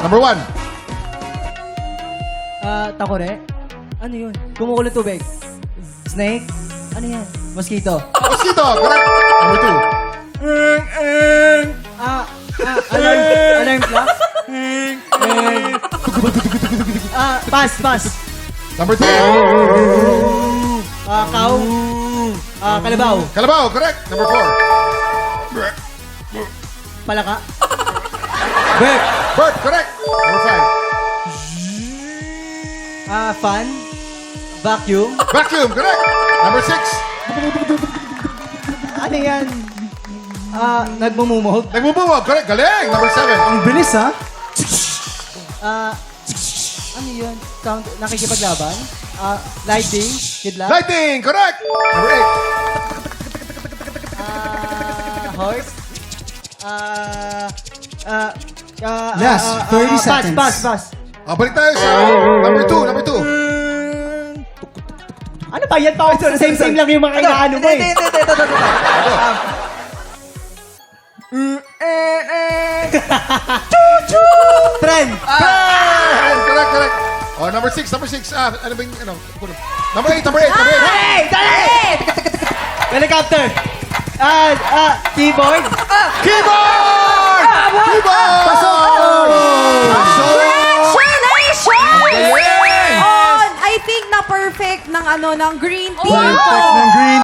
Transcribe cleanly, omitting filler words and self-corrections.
Number 1. Takore? Ano yun? Kumukulo tubig. Snake? Ano yan? Mosquito. Mosquito, correct. Number 2. Alarm clock? Pass. Number 3. Cow? Kalabaw? Kalabaw, correct. Number 4. Palaka? Bird, correct. Number 5. Fan? Vacuum? Vacuum, correct. Number 6. Ano yan? Nagmumumog? Nagmumumog, correct. Galing. Number 7. Ang bilis, ha? Ano yun? Sound, nakikipaglaban? Lighting? Kidlat? Lighting, correct. Number 8. Horse? Last, 30 seconds. Pass. Balik tayo sa number 2. Number 2. Ano ba yan? Same lang yung mga inaano mo eh. Trend! Correct. Oh, number 6. Ano ba yung, Number 8. Hey! Dali! Helicopter! Keyboard? Keyboard! Congratulations! On, I think na perfect ng ng green team Perfect ko. ng green